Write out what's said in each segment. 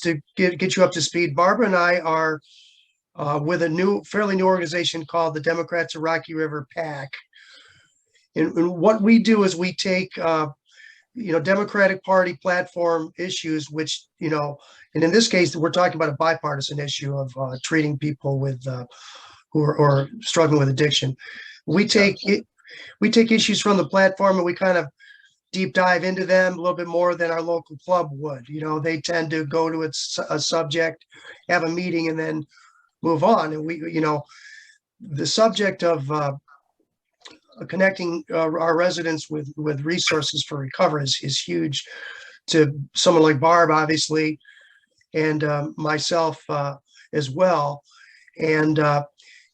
to get you up to speed, Barbara and I are with a fairly new organization called the Democrats of Rocky River PAC. And what we do is we take, Democratic Party platform issues, which, and in this case, we're talking about a bipartisan issue of treating people with who are struggling with addiction. We take issues from the platform and we kind of deep dive into them a little bit more than our local club would. They tend to go to a subject, have a meeting, and then move on. And the subject of connecting our residents with resources for recovery is huge to someone like Barb, obviously, and myself as well. And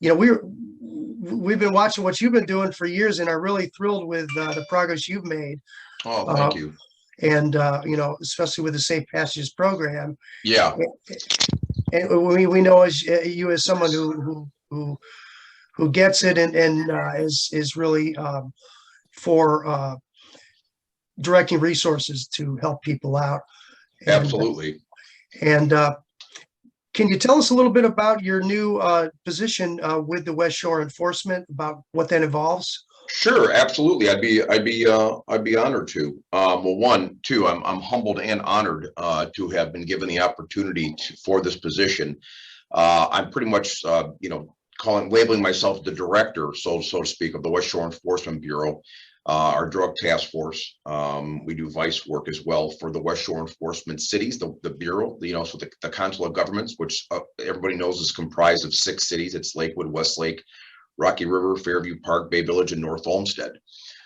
we've been watching what you've been doing for years and are really thrilled with the progress you've made. Oh, thank you. And especially with the Safe Passages program. Yeah. And we know as you as someone who gets it and is really for directing resources to help people out. Absolutely. And can you tell us a little bit about your new position with the Westshore Enforcement, about what that involves? Sure, absolutely. I'd be honored to. I'm humbled and honored to have been given the opportunity for this position. I'm pretty much, labeling myself the director, so to speak, of the Westshore Enforcement Bureau, our drug task force. We do vice work as well for the Westshore Enforcement cities, the bureau. So the council of governments, which everybody knows is comprised of 6 cities. It's Lakewood, Westlake, Rocky River, Fairview Park, Bay Village, and North Olmsted.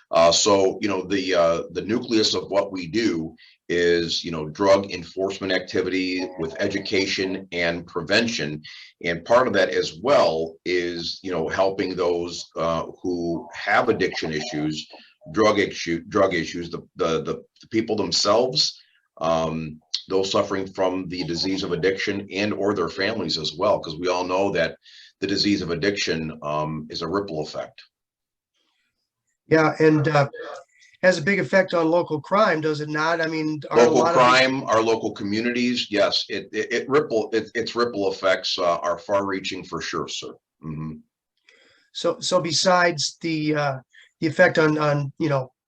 The nucleus of what we do is, drug enforcement activity with education and prevention. And part of that as well is, helping those who have addiction issues, drug issues, the people themselves, those suffering from the disease of addiction and or their families as well, because we all know that the disease of addiction is a ripple effect. Yeah, and has a big effect on local crime, does it not? I mean, local crime, our local communities, yes, its ripple effects are far-reaching for sure, sir. Mm-hmm. So besides the effect on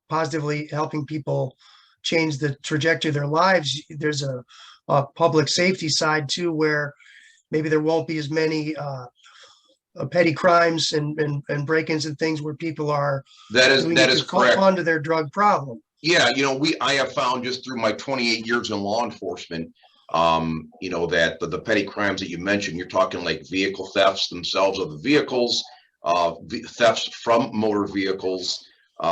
positively helping people change the trajectory of their lives, there's a public safety side too, where maybe there won't be as many petty crimes and break-ins and things where people are that is correct, onto their drug problem. Yeah, I have found just through my 28 years in law enforcement, that the petty crimes that you mentioned, you're talking like vehicle thefts themselves of the vehicles, thefts from motor vehicles,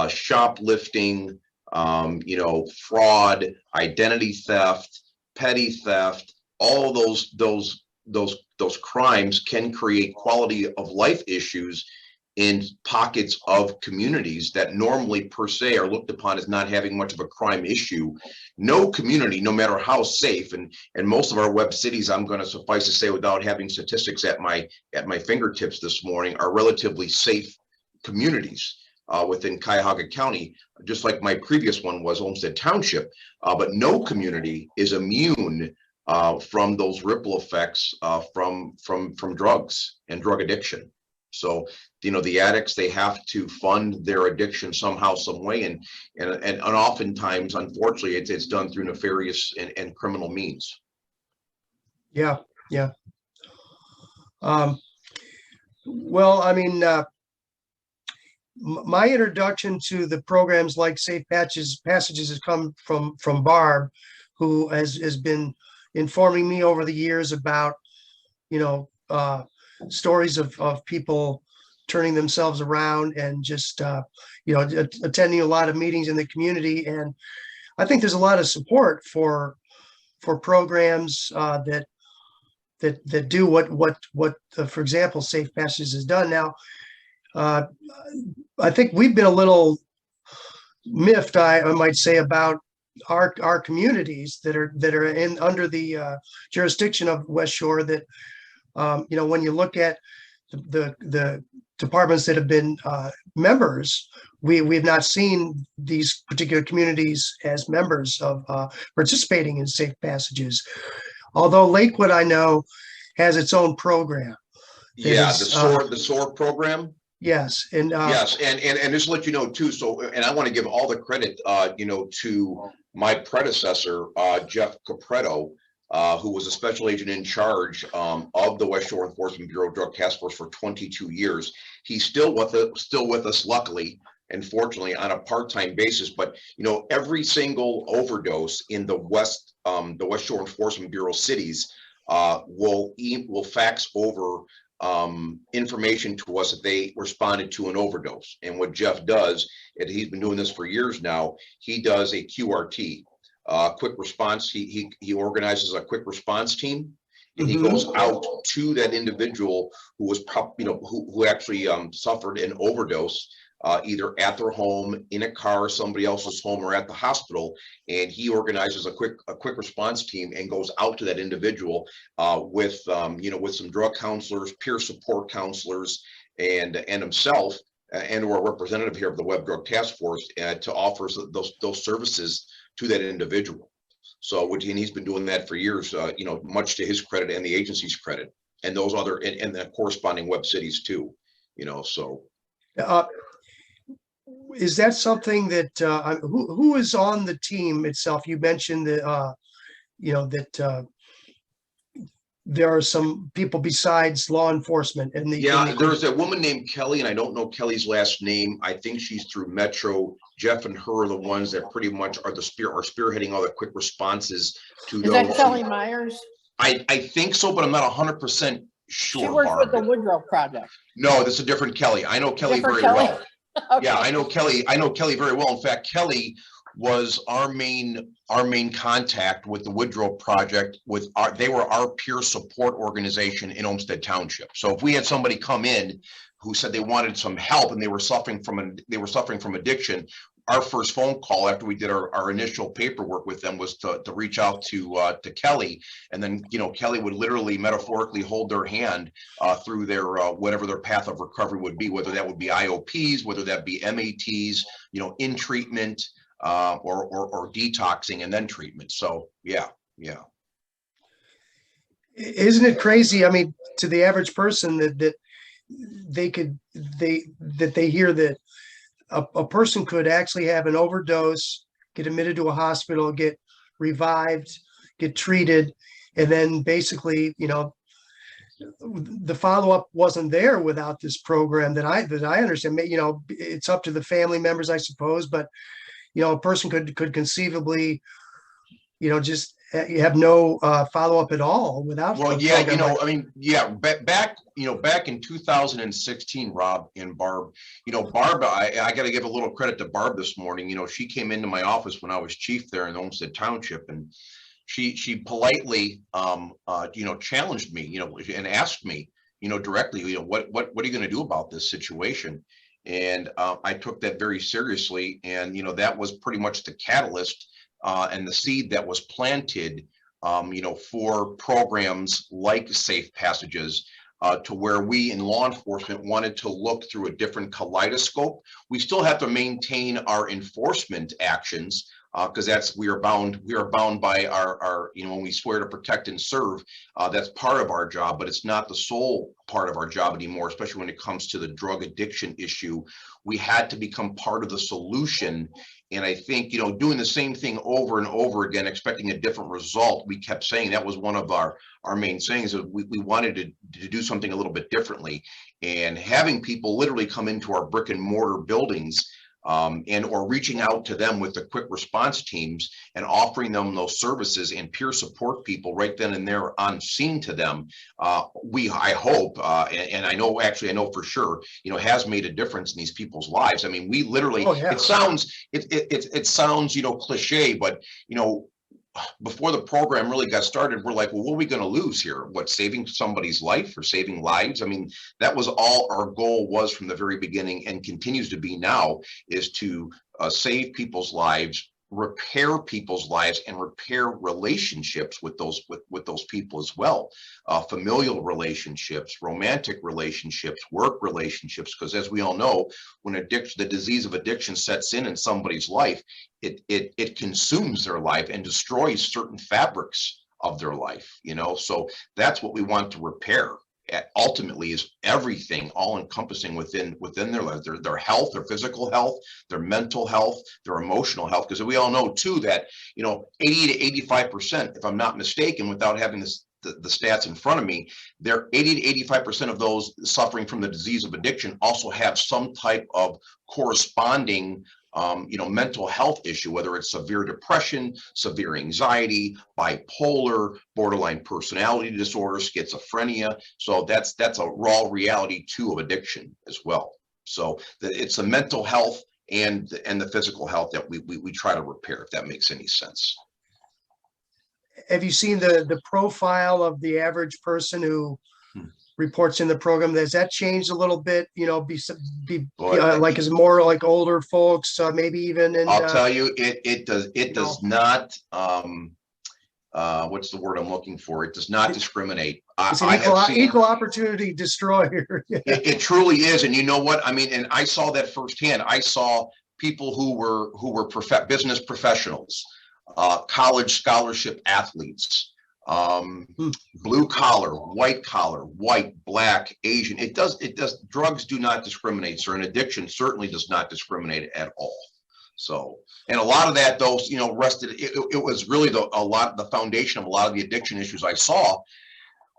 shoplifting, fraud, identity theft, petty theft. All those crimes can create quality of life issues in pockets of communities that normally per se are looked upon as not having much of a crime issue. No community, no matter how safe, and most of our web cities, I'm going to suffice to say without having statistics at my fingertips this morning, are relatively safe communities within Cuyahoga County, just like my previous one was Olmsted Township. But no community is immune from those ripple effects from drugs and drug addiction. So, the addicts, they have to fund their addiction somehow, some way, and oftentimes, unfortunately, it's done through nefarious and criminal means. Yeah. Well, I mean, my introduction to the programs like Safe Passages has come from Barb, who has been informing me over the years about, stories of people turning themselves around and just, attending a lot of meetings in the community. And I think there's a lot of support for programs that do what for example, Safe Passages has done. Now, I think we've been a little miffed, I might say, about our communities that are under the jurisdiction of Westshore, that when you look at the departments that have been members, we've not seen these particular communities as members of participating in Safe Passages. Although Lakewood, I know, has its own program. That Yeah, is, the SOAR program. yes, and Yes, and just to let you know too, so, and I want to give all the credit, to my predecessor, Jeff Capretto, who was a special agent in charge of the Westshore Enforcement Bureau Drug Task Force for 22 years. He's still with us, luckily and fortunately, on a part-time basis. But every single overdose in the Westshore Enforcement Bureau cities will fax over information to us that they responded to an overdose. And what Jeff does, and he's been doing this for years now, he does a QRT, quick response. He organizes a quick response team, and he goes out to that individual who was who actually suffered an overdose, either at their home, in a car, somebody else's home, or at the hospital. And he organizes a quick response team and goes out to that individual with some drug counselors, peer support counselors, and himself, and or a representative here of the Web Drug Task Force to offer those services to that individual. So, and he's been doing that for years, much to his credit and the agency's credit, and those other and the corresponding web cities too. So. Is that something that who is on the team itself? You mentioned that that there are some people besides law enforcement and there's a woman named Kelly, and I don't know Kelly's last name. I think she's through Metro. Jeff and her are the ones that pretty much are spearheading all the quick responses to those. Is that Kelly Myers? I think so, but I'm not 100% sure. She works with the Woodrow Project. No, that's a different Kelly. I know Kelly very well. Okay. Yeah, I know Kelly very well. In fact, Kelly was our main contact with the Woodrow Project. They were our peer support organization in Olmsted Township. So if we had somebody come in who said they wanted some help and they were suffering from addiction, our first phone call after we did our initial paperwork with them was to reach out to Kelly, and then Kelly would literally metaphorically hold their hand through their whatever their path of recovery would be, whether that would be IOPs, whether that be MATs, in treatment or detoxing and then treatment. So yeah. Isn't it crazy? I mean, to the average person that they hear that a person could actually have an overdose, get admitted to a hospital, get revived, get treated, and then basically, the follow-up wasn't there without this program that I understand. It's up to the family members, I suppose, but a person could conceivably, just have no follow-up at all without. Well, yeah, back in 2016, Rob and Barb, Barb, I got to give a little credit to Barb this morning. She came into my office when I was chief there in Olmsted Township, and she politely, challenged me, and asked me, directly, what are you going to do about this situation? And I took that very seriously, and that was pretty much the catalyst and the seed that was planted, for programs like Safe Passages, to where we in law enforcement wanted to look through a different kaleidoscope. We still have to maintain our enforcement actions, because we are bound by our when we swear to protect and serve, that's part of our job, but it's not the sole part of our job anymore, especially when it comes to the drug addiction issue. We had to become part of the solution. And I think, doing the same thing over and over again, expecting a different result, we kept saying that was one of our main sayings, is we wanted to do something a little bit differently. And having people literally come into our brick and mortar buildings, or reaching out to them with the quick response teams and offering them those services and peer support people right then and there on scene to them, I hope, and I know for sure, has made a difference in these people's lives. I mean, we literally, it sounds cliche, but before the program really got started, we're like, well, what are we going to lose here? What, saving somebody's life or saving lives? I mean, that was all our goal was from the very beginning, and continues to be now, is to save people's lives, repair people's lives, and repair relationships with those people as well. Familial relationships, romantic relationships, work relationships, because as we all know, when the disease of addiction sets in somebody's life, it consumes their life and destroys certain fabrics of their life, you know? So that's what we want to repair. Ultimately is everything all encompassing within their lives, their health, their physical health, their mental health, their emotional health. Because we all know too that, you know, 80 to 85%, if I'm not mistaken, without having this, the stats in front of me, there 80 to 85% of those suffering from the disease of addiction also have some type of corresponding you know, mental health issue, whether it's severe depression, severe anxiety, bipolar, borderline personality disorder, schizophrenia. So that's a raw reality too of addiction as well. So it's the mental health and the physical health that we try to repair, if that makes any sense. Have you seen the profile of the average person who reports in the program? Has that changed a little bit? You know, like is it more like older folks, maybe even in? I'll tell you, it does not. What's the word I'm looking for? It does not discriminate. It's an equal opportunity destroyer. It truly is, and you know what I mean. And I saw that firsthand. I saw people who were business professionals, college scholarship athletes, blue collar, white, black, Asian. It does. Drugs do not discriminate, sir. And addiction certainly does not discriminate at all. So, and a lot of that, those, you know, it was really the foundation of a lot of the addiction issues I saw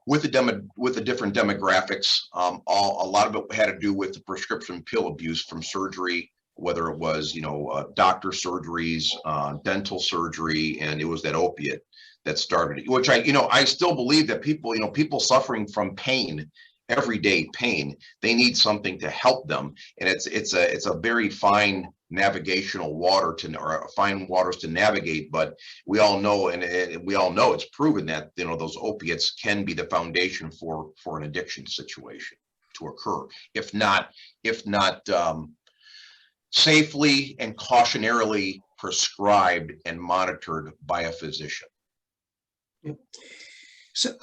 with the different demographics. A lot of it had to do with the prescription pill abuse from surgery, whether it was, you know, doctor surgeries, dental surgery, and it was that opiate that started it, which I still believe that people, you know, people suffering from pain, everyday pain, they need something to help them. And it's a very fine navigational water or fine waters to navigate, but we all know, and we all know it's proven that, you know, those opiates can be the foundation for an addiction situation to occur, if not safely and cautionarily prescribed and monitored by a physician. So,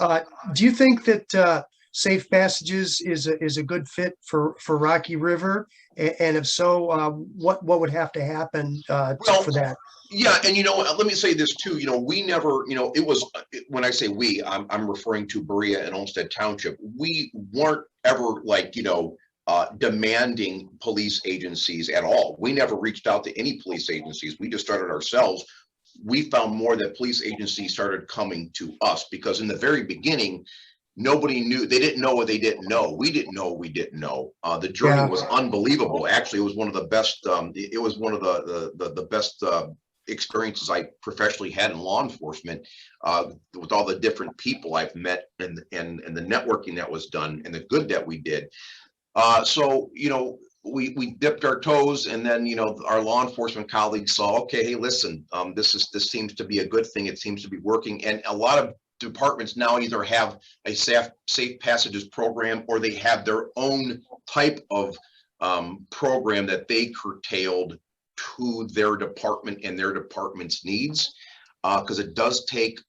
do you think that Safe Passages is a good fit for Rocky River? And if so, what would have to happen for that? Yeah, and you know, let me say this too. You know, we never, you know, when I say we, I'm referring to Berea and Olmsted Township. We weren't ever like, you know, demanding police agencies at all. We never reached out to any police agencies. We just started ourselves. We found more that police agencies started coming to us because in the very beginning, nobody knew. They didn't know what they didn't know. We didn't know we didn't know. The journey was unbelievable. Actually, it was one of the best. It was one of the best experiences I professionally had in law enforcement, with all the different people I've met and the networking that was done and the good that we did. So, you know, we dipped our toes, and then, you know, our law enforcement colleagues saw, okay, hey, listen, this seems to be a good thing. It seems to be working. And a lot of departments now either have a safe passages program or they have their own type of program that they curtailed to their department and their department's needs, because it does take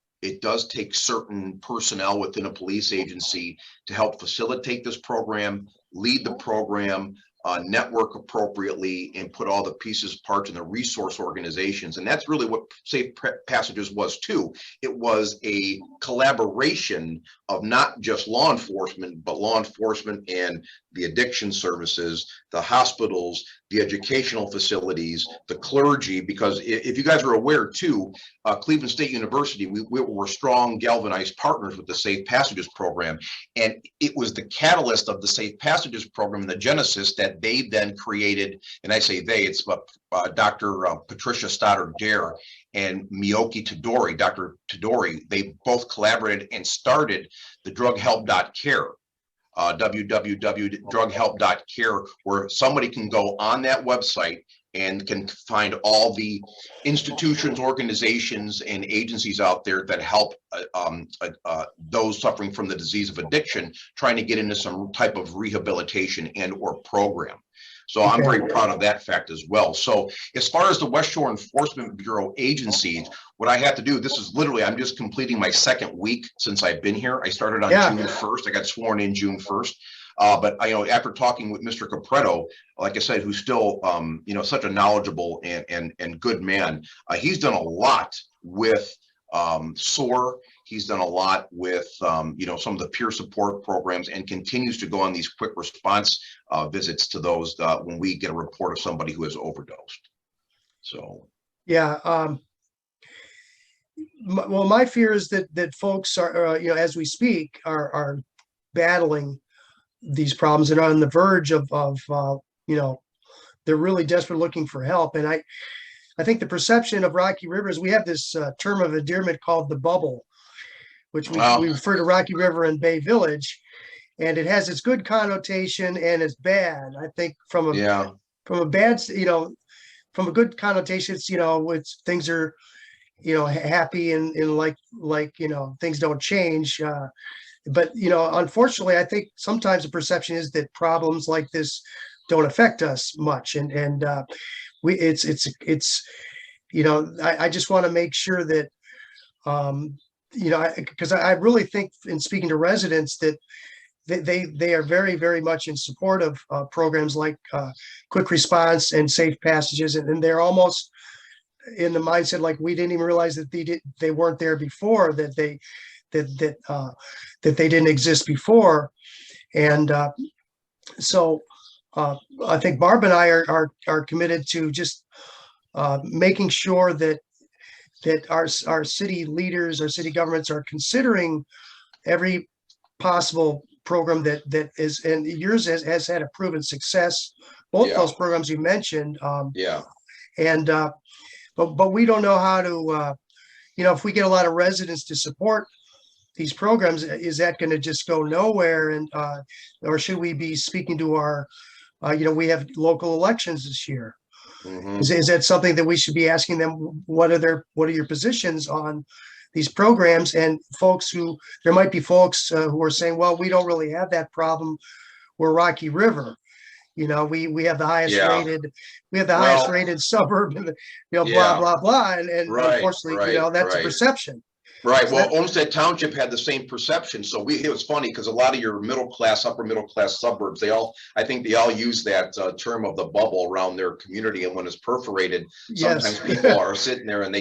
certain personnel within a police agency to help facilitate this program, lead the program, network appropriately, and put all the pieces, parts, and the resource organizations. And that's really what Safe Passages was too. It was a collaboration of not just law enforcement, but law enforcement and the addiction services, the hospitals, the educational facilities, the clergy, because if you guys are aware too, Cleveland State University, we were strong galvanized partners with the Safe Passages program. And it was the catalyst of the Safe Passages program and the genesis that they then created, and I say they, it's Dr. Patricia Stoddard-Dare and Miyoki Todori, Dr. Todori, they both collaborated and started the drughelp.care. www.drughelp.care, where somebody can go on that website and can find all the institutions, organizations, and agencies out there that help those suffering from the disease of addiction, trying to get into some type of rehabilitation and or program. So I'm very proud of that fact as well. So as far as the Westshore Enforcement Bureau agencies, what I have to do, this is literally, I'm just completing my second week since I've been here. I started on June 1st. I got sworn in June 1st. But you know, after talking with Mr. Capretto, like I said, who's still, you know, such a knowledgeable and good man, he's done a lot with Soar. He's done a lot with, you know, some of the peer support programs, and continues to go on these quick response visits to those when we get a report of somebody who has overdosed. So, Yeah. Well, my fear is that folks are, you know, as we speak, are battling these problems and are on the verge of you know, they're really desperate looking for help. And I think the perception of Rocky River is we have this term of endearment called the bubble, which we refer to Rocky River and Bay Village, and it has its good connotation and it's bad. I think from a bad, you know, from a good connotation, it's, you know, it's things are, you know, happy and like, you know, things don't change. But, you know, unfortunately, I think sometimes the perception is that problems like this don't affect us much. And it's, you know, I just want to make sure that, you know, because I really think in speaking to residents that they are very, very much in support of programs like quick response and safe passages. And they're almost in the mindset, like we didn't even realize that they weren't there before, that they didn't exist before. And so I think Barb and I are committed to just making sure that our city leaders, our city governments are considering every possible program that is, and yours has had a proven success. Both those programs you mentioned. And but we don't know how to, you know, if we get a lot of residents to support these programs, is that going to just go nowhere? And or should we be speaking to our, you know, we have local elections this year. Is that something that we should be asking them? What are your positions on these programs? And there might be folks who are saying, well, we don't really have that problem. We're Rocky River. You know, we have the highest rated suburb, and, you know, blah, blah, blah. And unfortunately, you know, that's a perception. Right. Well, Olmsted Township had the same perception. So it was funny because a lot of your middle class, upper middle class suburbs, I think they all use that term of the bubble around their community. And when it's perforated, sometimes people are sitting there and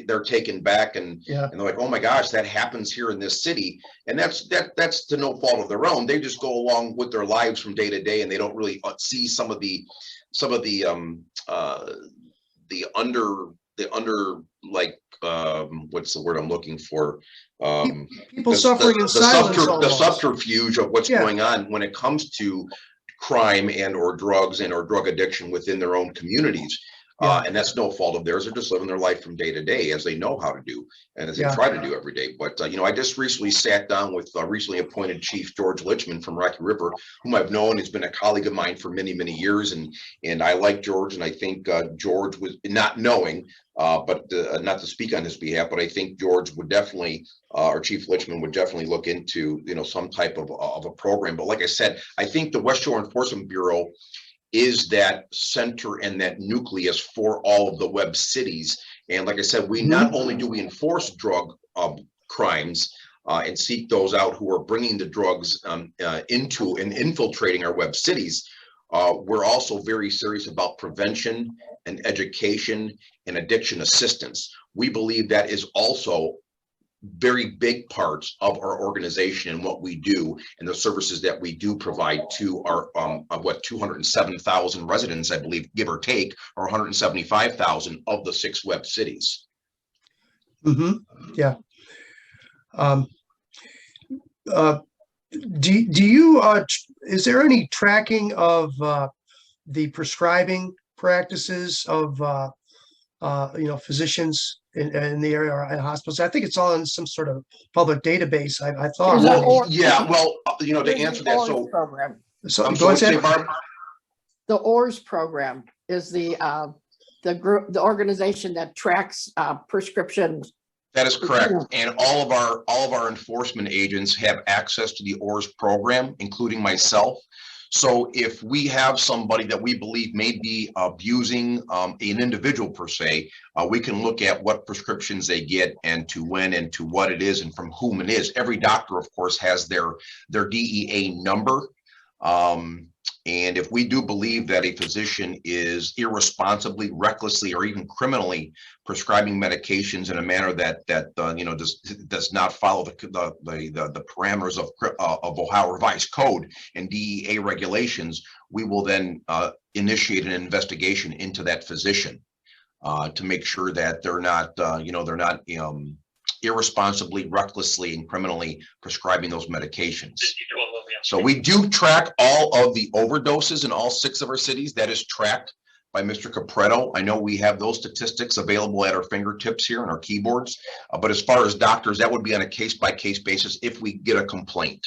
they're taken back and they're like, oh my gosh, that happens here in this city. And that's to no fault of their own. They just go along with their lives from day to day, and they don't really see some of the under like what's the word I'm looking for? People suffering in silence. The subterfuge of what's going on when it comes to crime and or drugs and or drug addiction within their own communities. And that's no fault of theirs. They're just living their life from day to day as they know how to do and as they try to do every day. But, you know, I just recently sat down with recently appointed Chief George Lichman from Rocky River, whom I've known. He's been a colleague of mine for many, many years. And I like George, and I think George was not knowing, but not to speak on his behalf, but I think George would definitely, or Chief Lichman would definitely look into, you know, some type of a program. But like I said, I think the Westshore Enforcement Bureau is that center and that nucleus for all of the web cities. And like I said, we not only do we enforce drug crimes and seek those out who are bringing the drugs into and infiltrating our web cities, we're also very serious about prevention and education and addiction assistance. We believe that is also very big parts of our organization and what we do and the services that we do provide to our 207,000 residents, I believe, give or take, or 175,000 of the 6 web cities. Yeah. Do you is there any tracking of the prescribing practices of you know, physicians in the area or in hospitals? I think it's all in some sort of public database. I thought. Well, you know, to answer that, the ORS program is the organization that tracks prescriptions. That is correct. And all of our enforcement agents have access to the ORS program, including myself. So if we have somebody that we believe may be abusing an individual per se, we can look at what prescriptions they get and to when and to what it is and from whom it is. Every doctor, of course, has their DEA number. And if we do believe that a physician is irresponsibly, recklessly, or even criminally prescribing medications in a manner that does not follow the parameters of Ohio Revised Code and DEA regulations, we will then initiate an investigation into that physician to make sure that they're not irresponsibly, recklessly, and criminally prescribing those medications. So we do track all of the overdoses in all 6 of our cities. That is tracked by Mr. Capretto. I know we have those statistics available at our fingertips here on our keyboards. But as far as doctors, that would be on a case-by-case basis if we get a complaint.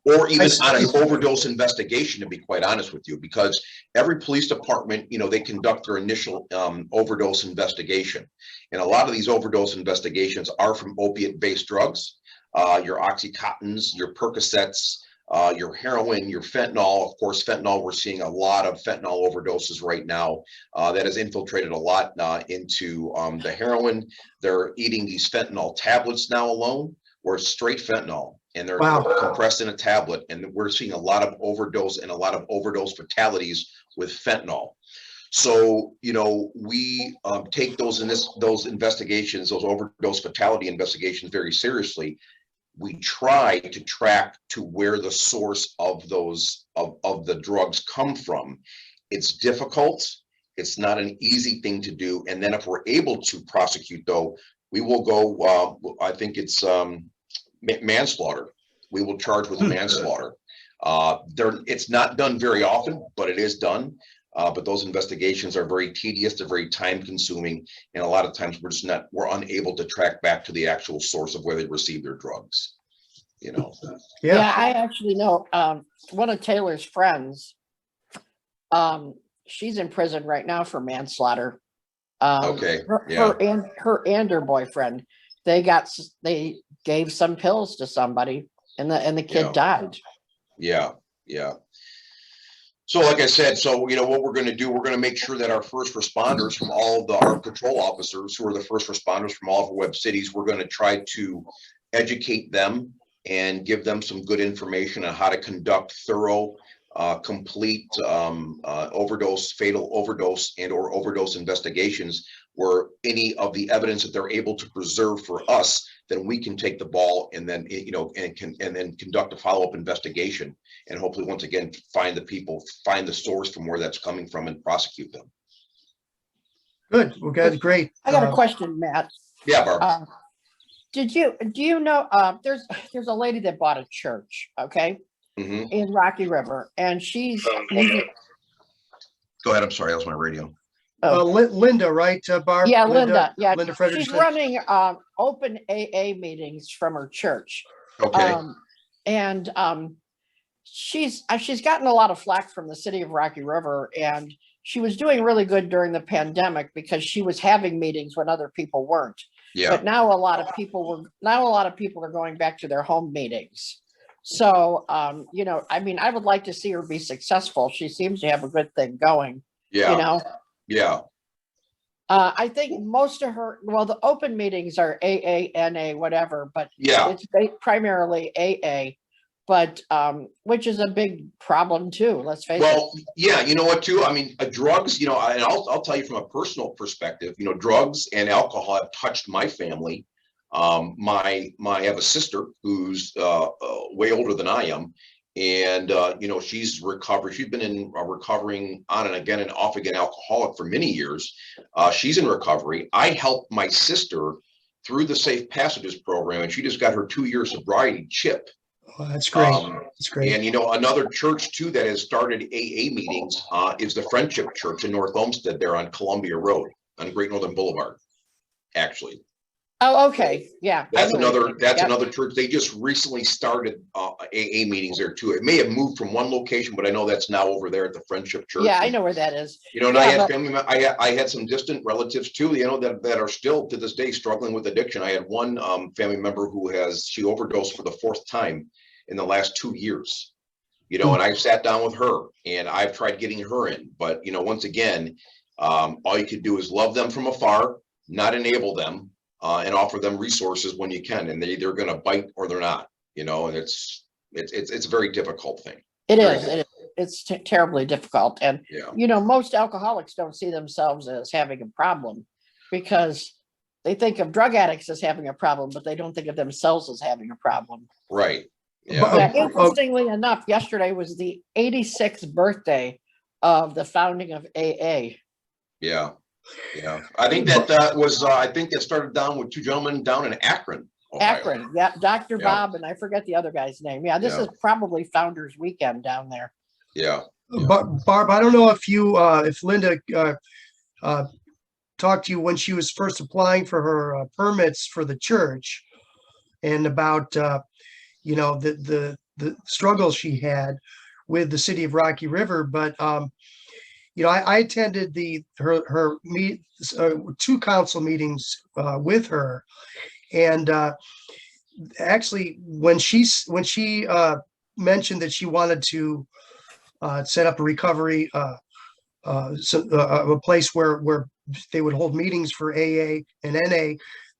Or even on an overdose investigation, to be quite honest with you, because every police department, they conduct their initial overdose investigation. And a lot of these overdose investigations are from opiate-based drugs, your Oxycontins, your Percocets, your heroin, your fentanyl. Of course, fentanyl, we're seeing a lot of fentanyl overdoses right now. That has infiltrated a lot into the heroin. They're eating these fentanyl tablets now alone, where it's straight fentanyl. And they're compressed in a tablet, and we're seeing a lot of overdose and a lot of overdose fatalities with fentanyl. So, we take those investigations, those overdose fatality investigations, very seriously. We try to track to where the source of those of the drugs come from. It's difficult. It's not an easy thing to do. And then if we're able to prosecute, though, we will go. I think it's manslaughter. We will charge with manslaughter. It's not done very often, but it is done. But those investigations are very tedious, they're very time consuming, and a lot of times we're unable to track back to the actual source of where they received their drugs. Yeah, I actually know one of Taylor's friends. She's in prison right now for manslaughter. Okay. Her and her boyfriend, they gave some pills to somebody, and the kid died. Yeah. So like I said, what we're going to do, we're going to make sure that our first responders from our patrol officers, who are the first responders from all of our web cities, we're going to try to educate them and give them some good information on how to conduct thorough, complete fatal overdose and or overdose investigations, where any of the evidence that they're able to preserve for us, then we can take the ball and then and then conduct a follow-up investigation, and hopefully once again find the source from where that's coming from and prosecute them. Good. Well, guys, great. I got a question, Matt. Yeah, Barb. Do you know there's a lady that bought a church, okay, in Rocky River, and she's Go ahead. I'm sorry, that was my radio. Linda, right, Barb? Yeah, Linda. Yeah, Linda she's running open AA meetings from her church. Okay. She's gotten a lot of flack from the city of Rocky River, and she was doing really good during the pandemic because she was having meetings when other people weren't. Yeah. But now a lot of people are going back to their home meetings. So, I would like to see her be successful. She seems to have a good thing going. Yeah. Yeah. I think most of the open meetings are AA, NA, whatever, but it's primarily AA, but which is a big problem too. Let's face it. Well, yeah, you know what too? I mean, drugs, and I'll tell you from a personal perspective, drugs and alcohol have touched my family. I have a sister who's way older than I am. And, she's recovered. She's been in recovering on and again and off again alcoholic for many years. She's in recovery. I helped my sister through the Safe Passages program, and she just got her 2-year sobriety chip. Oh, that's great. That's great. And, another church too that has started AA meetings is the Friendship Church in North Olmsted there on Columbia Road on Great Northern Boulevard, actually. Oh, okay. Yeah. That's another church. They just recently started AA meetings there too. It may have moved from one location, but I know that's now over there at the Friendship Church. Yeah, I know where that is. And I had family. I had some distant relatives too. That are still to this day struggling with addiction. I had one family member she overdosed for the 4th time in the last 2 years. And I sat down with her and I've tried getting her in, but once again, all you could do is love them from afar, not enable them. And offer them resources when you can, and they're either going to bite or they're not, and it's a very difficult thing. It is. it's terribly difficult. And, Yeah. you know, most alcoholics don't see themselves as having a problem because they think of drug addicts as having a problem, but they don't think of themselves as having a problem. Right. But- Yeah. Yeah, interestingly enough, yesterday was the 86th birthday of the founding of AA. Yeah. Yeah. I think that I think that started down with two gentlemen down in Akron, Ohio. Akron, yeah, Dr. Yeah. Bob, and I forget the other guy's name. Yeah, this Yeah. is probably Founders Weekend down there. Yeah. Barb, I don't know if you, if Linda talked to you when she was first applying for her permits for the church, and about you know, the struggles she had with the city of Rocky River. But you know, I attended her two council meetings with her, and actually when she mentioned that she wanted to set up a recovery a place where they would hold meetings for AA and NA,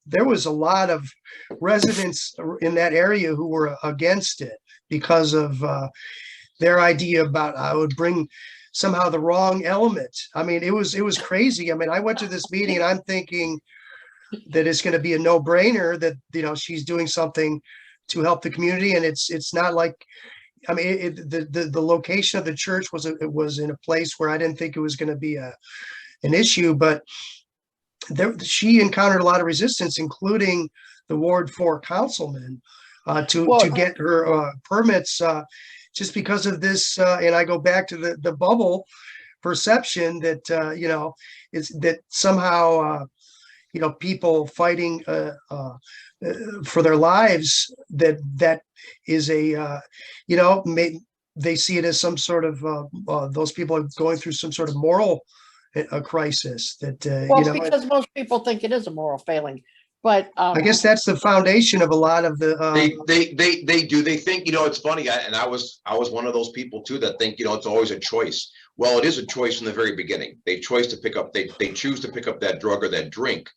there was a lot of residents in that area who were against it because of their idea about I would bring somehow the wrong element. I mean, it was crazy. I mean, I went to this meeting and I'm thinking that it's going to be a no-brainer that, you know, she's doing something to help the community, and it's not like, I mean, the location of the church was in a place where I didn't think it was going to be an issue, but she encountered a lot of resistance, including the Ward 4 councilman, to get her permits just because of this. And I go back to the bubble perception that you know, is that somehow you know, people fighting for their lives, that is a you know, they see it as some sort of those people are going through some sort of moral crisis that Well, you know, because most people think it is a moral failing, but I guess that's the foundation of a lot of the they do. They think, you know, it's funny. I was one of those people too that think, you know, it's always a choice. Well, it is a choice from the very beginning. They choose to pick up that drug or that drink.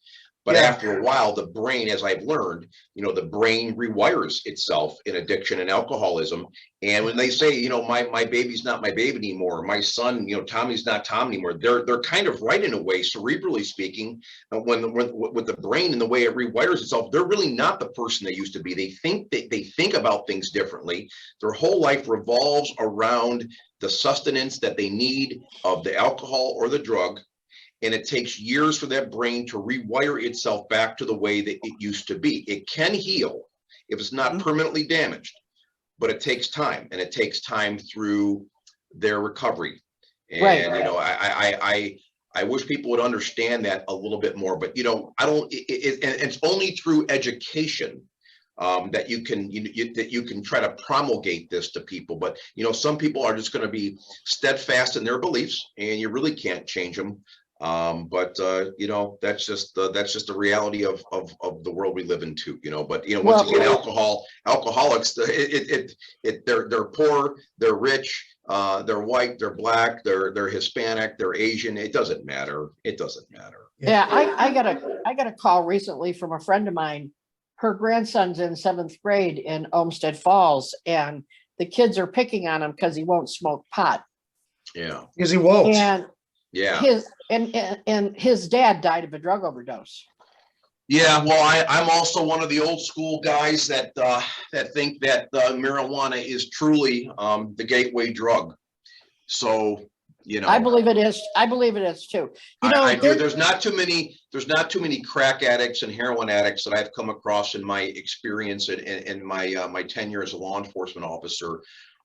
But after a while, the brain, as I've learned, you know, the brain rewires itself in addiction and alcoholism. And when they say, you know, my baby's not my baby anymore, my son, you know, Tommy's not Tom anymore, they're kind of right in a way, cerebrally speaking. When with the brain and the way it rewires itself, they're really not the person they used to be. They think about things differently. Their whole life revolves around the sustenance that they need of the alcohol or the drug. And it takes years for that brain to rewire itself back to the way that it used to be. It can heal if it's not permanently damaged, but it takes time, and it takes time through their recovery. And right. You know, I wish people would understand that a little bit more. But you know, it's only through education that you can try to promulgate this to people. But you know, some people are just going to be steadfast in their beliefs, and you really can't change them. But you know, that's just the reality of the world we live in too, you know. But you know, once again, alcoholics, they're poor, they're rich, they're white, they're black, they're Hispanic, they're Asian. It doesn't matter. It doesn't matter. Yeah, I got a call recently from a friend of mine. Her grandson's in 7th grade in Olmsted Falls, and the kids are picking on him because he won't smoke pot. Yeah, because he won't. And yeah, his dad died of a drug overdose. Yeah, well, I'm also one of the old school guys that think that marijuana is truly the gateway drug. So, you know, I believe it is. I believe it is too. You know, I do. There's not too many crack addicts and heroin addicts that I've come across in my experience in my tenure as a law enforcement officer,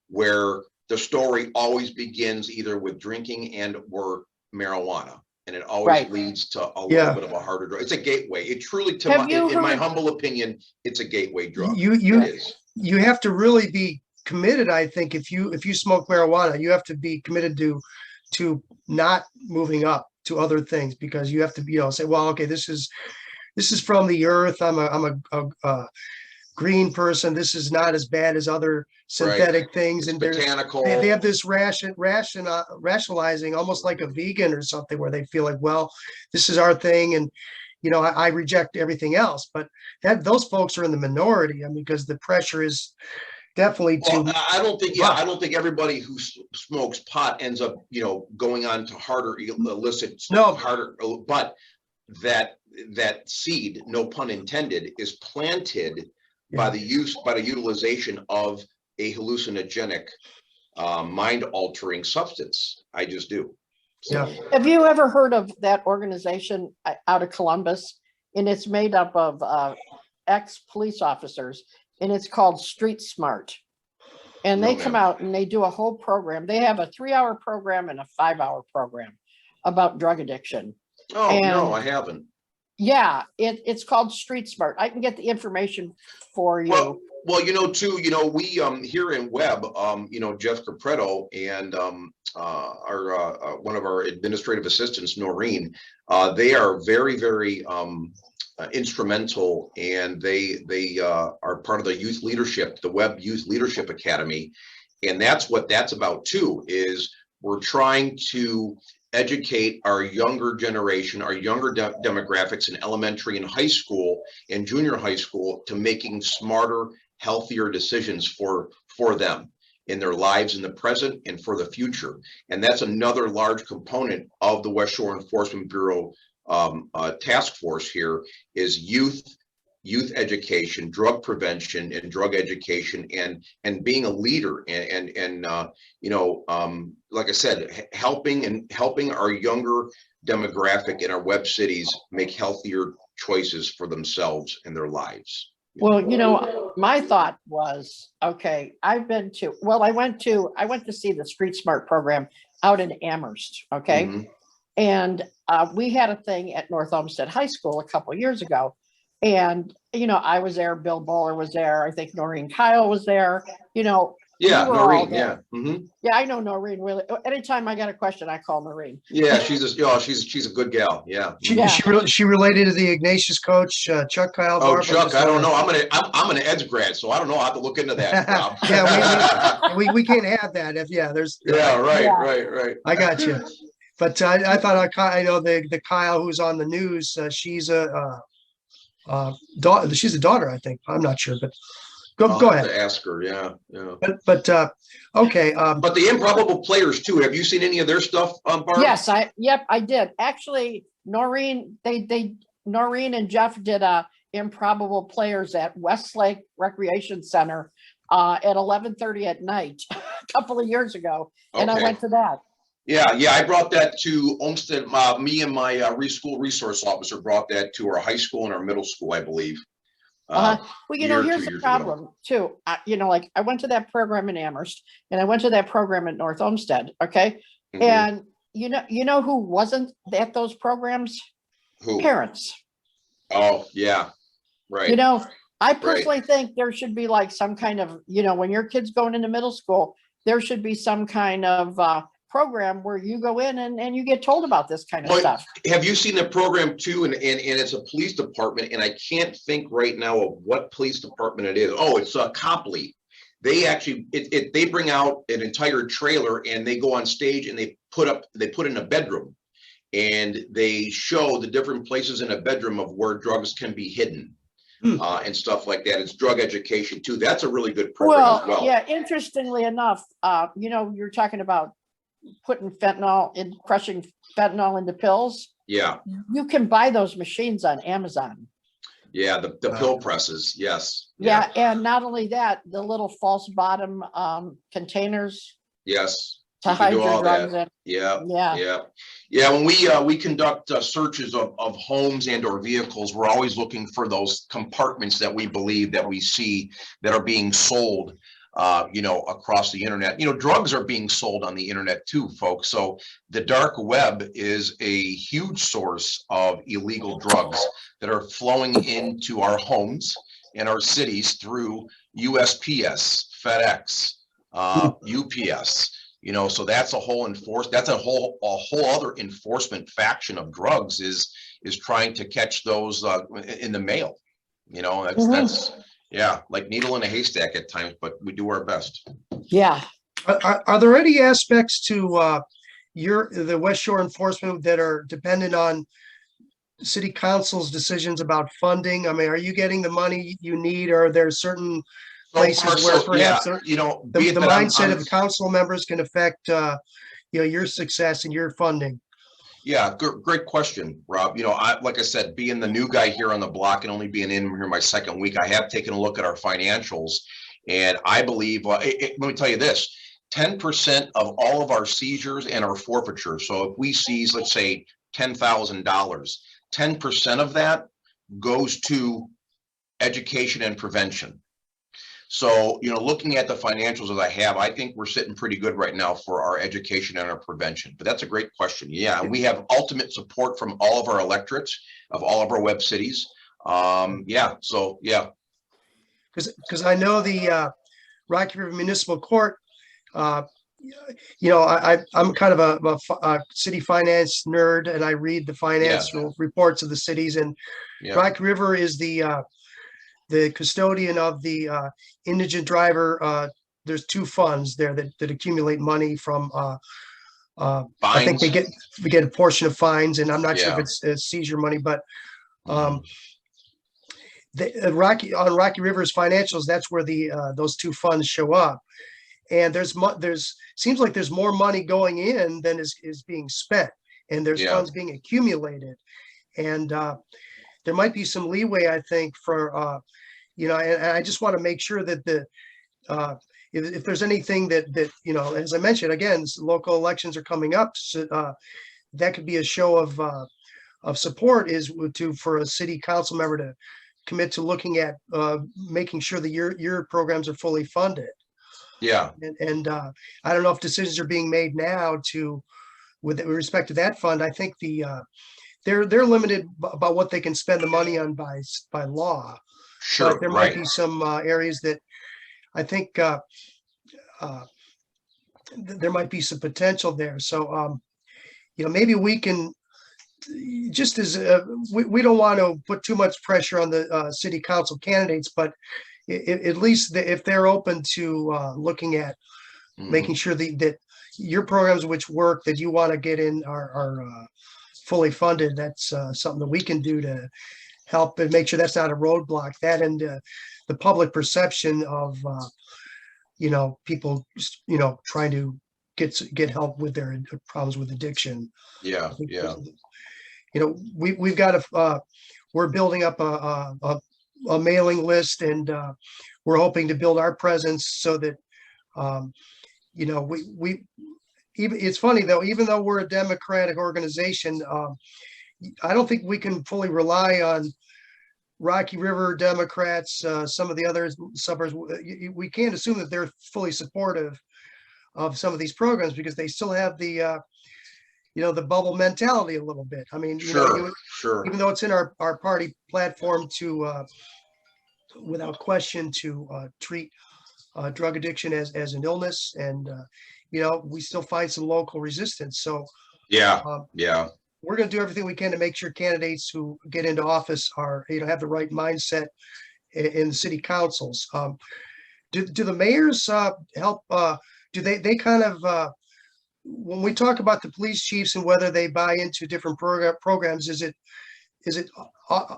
where the story always begins either with drinking and or marijuana, and it always leads to a little bit of a harder drug. It's a gateway. It truly, in my humble opinion, it's a gateway drug. You have to really be committed. I think if you smoke marijuana, you have to be committed to not moving up to other things, because you have to, you know, say, well, okay, this is from the earth. I'm a green person. This is not as bad as other synthetic things. It's and botanical. They have this rationalizing, almost like a vegan or something, where they feel like, well, this is our thing, and you know, I reject everything else. But those folks are in the minority. I mean, because the pressure is definitely Well, to, I don't think, I don't think everybody who smokes pot ends up, going on to harder illicit, No. harder, but that seed, no pun intended, is planted by the utilization of a hallucinogenic, mind altering substance. I just do. So, yeah. Have you ever heard of that organization out of Columbus? And it's made up of ex-police officers, and it's called Street Smart. And they No, come ma'am. out and they do a whole program. They have a 3-hour program and a 5-hour program about drug addiction. Oh, no, And- I haven't. Yeah, it's called Street Smart. I can get the information for you. Well, too, we here in Webb, Jeff Capretto and our one of our administrative assistants, Noreen, they are very, very instrumental, and they are part of the youth leadership, the Webb Youth Leadership Academy, and that's what that's about too. Is we're trying to educate our younger generation, our younger demographics in elementary and high school and junior high school to making smarter, healthier decisions for them in their lives in the present and for the future. And that's another large component of the Westshore Enforcement Bureau task force here is youth education, drug prevention and drug education, and being a leader and like I said, helping our younger demographic in our Webb cities make healthier choices for themselves and their lives. Well, my thought was, okay, I went to see the Street Smart program out in Amherst. Okay. Mhm. And we had a thing at North Olmsted High School a couple of years ago. And, I was there, Bill Bowler was there. I think Noreen Kyle was there, Yeah, we were all Noreen. there. Yeah. Mhm. Yeah, I know Noreen really. Anytime I got a question, I call Noreen. Yeah, she's a good gal. Yeah. She related to the Ignatius coach, Chuck Kyle. Oh, Barb, Chuck, I don't know. I'm an Eds grad, so I don't know. I have to look into that. Rob. Yeah, we can't have that if there's. Yeah, right, Yeah. right. I got you. But I thought I know the Kyle who's on the news. She's a daughter. She's a daughter, I think. I'm not sure, but I'll go have ahead. to ask her. Yeah. But okay. But the improbable players too. Have you seen any of their stuff, Barb? Yes, I did. Actually, Noreen and Jeff did improbable players at Westlake Recreation Center at 11:30 at night a couple of years ago, and I Okay. went to that. Yeah, I brought that to Olmsted. Me and my school resource officer brought that to our high school and our middle school, I believe. Well, year or here's 2 the years problem too. Like I went to that program in Amherst, and I went to that program at North Olmsted. Okay, Mhm. and you know who wasn't at those programs? Who? Parents. Oh, yeah, right. I personally think there should be like some kind of, when your kid's going into middle school, there should be some kind of program where you go in and you get told about this kind of stuff. Have you seen the program too? And it's a police department, and I can't think right now of what police department it is. Oh, it's Copley. They actually they bring out an entire trailer and they go on stage and they put in a bedroom, and they show the different places in a bedroom of where drugs can be hidden. And stuff like that. It's drug education too. That's a really good program as well. Yeah, interestingly enough, you're talking about putting crushing fentanyl into pills. Yeah. You can buy those machines on Amazon. Yeah, the pill presses. Yes. Yeah, and not only that, the little false bottom containers. Yes. To hide your drugs in. Yeah. When we conduct searches of homes and or vehicles, we're always looking for those compartments that we believe that we see that are being sold, across the internet. Drugs are being sold on the internet too, folks. So the dark web is a huge source of illegal drugs that are flowing into our homes and our cities through USPS, FedEx, UPS. So that's a whole other enforcement faction of drugs is trying to catch those in the mail. That's like needle in a haystack at times, but we do our best. Yeah. Are there any aspects to the Westshore Enforcement that are dependent on city council's decisions about funding? I mean, are you getting the money you need, or are there certain places where perhaps you know, the mindset of the council members can affect, you know, your success and your funding. Yeah, great question, Rob. You know, like I said, being the new guy here on the block and only being in here my second week, I have taken a look at our financials, and I believe, let me tell you this, 10% of all of our seizures and our forfeitures. So if we seize, let's say $10,000, 10% of that goes to education and prevention. So, you know, looking at the financials as I have, I think we're sitting pretty good right now for our education and our prevention. But that's a great question. Yeah, and we have ultimate support from all of our electorates of all of our web cities. Yeah, so yeah. Because I know the Rocky River Municipal Court, you know, I'm kind of a city finance nerd, and I read the financial reports of the cities, and Rocky River is the custodian of the indigent driver. There's two funds there that accumulate money from I think we get a portion of fines, and I'm not sure if it's seizure money, but the Rocky River's financials, that's where the those two funds show up. And there's seems like there's more money going in than is being spent, and there's funds being accumulated, and there might be some leeway, I think, for you know, and I just want to make sure that the if there's anything that you know, as I mentioned, again, local elections are coming up, so that could be a show of support, is for a city council member to commit to looking at making sure that your programs are fully funded. Yeah. And I don't know if decisions are being made now with respect to that fund. I think they're limited about what they can spend the money on by law. Sure. But there might be some areas that I think there might be some potential there. So, you know, maybe we can, just as we don't want to put too much pressure on the city council candidates, but at least if they're open to looking at making sure that your programs which work that you want to get in are fully funded, that's something that we can do to help and make sure that's not a roadblock. That and the public perception of you know, people, you know, trying to get help with their problems with addiction. Yeah. You know, we've got we're building up a mailing list, and we're hoping to build our presence so that you know, we even, it's funny though, even though we're a Democratic organization, I don't think we can fully rely on Rocky River Democrats, some of the other suburbs. We can't assume that they're fully supportive of some of these programs, because they still have the you know, the bubble mentality a little bit. I mean, you know, even though it's in our party platform to without question to treat drug addiction as an illness, and you know, we still find some local resistance. So we're going to do everything we can to make sure candidates who get into office are, you know, have the right mindset in the city councils. Do the mayors help? Do they kind of when we talk about the police chiefs and whether they buy into different programs, is it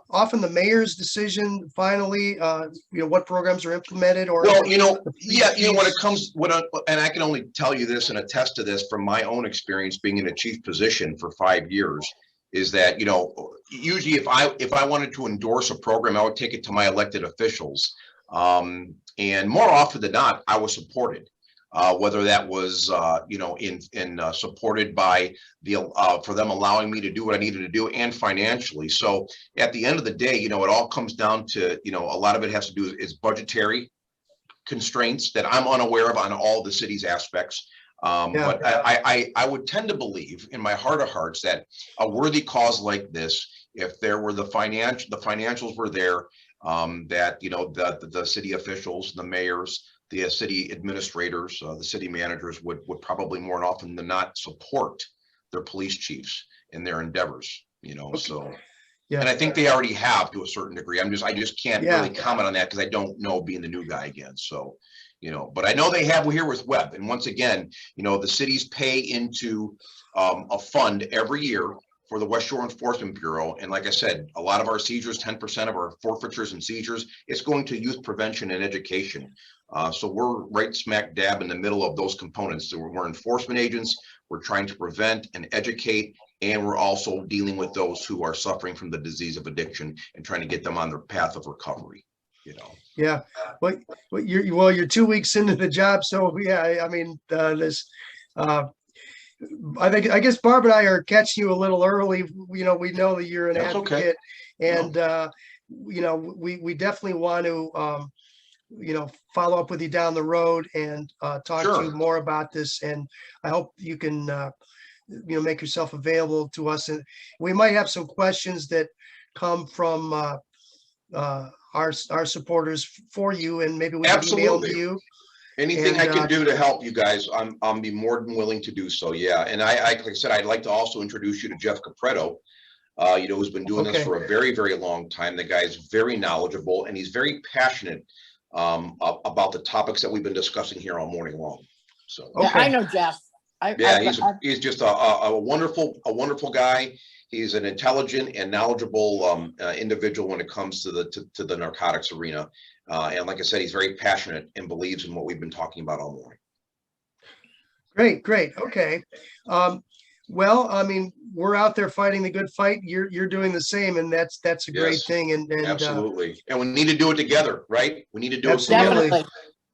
often the mayor's decision finally, you know, what programs are implemented? Or well, you know, you know, when it comes, and I can only tell you this and attest to this from my own experience being in a chief position for 5 years, is that, you know, usually if I wanted to endorse a program, I would take it to my elected officials, and more often than not, I was supported. Whether that was, you know, supported by for them allowing me to do what I needed to do, and financially. So at the end of the day, you know, it all comes down to, you know, a lot of it has to do is budgetary constraints that I'm unaware of on all the city's aspects. But I would tend to believe in my heart of hearts that a worthy cause like this, if there were the financials were there, that, you know, the city officials, the mayors, the city administrators, the city managers would probably more often than not support their police chiefs in their endeavors, you know. Okay. So, and I think they already have to a certain degree. I just can't really comment on that because I don't know, being the new guy again. So, you know, but I know they have here with Webb. And once again, you know, the cities pay into a fund every year for the Westshore Enforcement Bureau. And like I said, a lot of our seizures, 10% of our forfeitures and seizures, it's going to youth prevention and education. So we're right smack dab in the middle of those components. So we're enforcement agents, we're trying to prevent and educate, and we're also dealing with those who are suffering from the disease of addiction and trying to get them on their path of recovery, you know. Yeah, well, you're 2 weeks into the job, so yeah, I mean, I guess Barb and I are catching you a little early. You know, we know that you're an That's okay. advocate, and you know, we definitely want to you know, follow up with you down the road and talk to you more about this. And I hope you can you know, make yourself available to us, and we might have some questions that come from our supporters for you, and maybe we can email them to you. Anything I can do to help you guys, I'm be more than willing to do so. Yeah, and I like I said, I'd like to also introduce you to Jeff Capretto, you know, who's been doing this for a very, very long time. The guy's very knowledgeable, and he's very passionate about the topics that we've been discussing here all morning long. So yeah, I know Jeff. He's just a wonderful guy. He's an intelligent and knowledgeable individual when it comes to the narcotics arena. And like I said, he's very passionate and believes in what we've been talking about all morning. Great. Okay. Well, I mean, we're out there fighting the good fight. You're doing the same, and that's a great thing. And absolutely. And we need to do it together, right? We need to do it together. Definitely.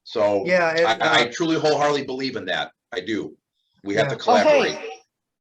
So yeah, I truly wholeheartedly believe in that. I do. We have to collaborate. Okay.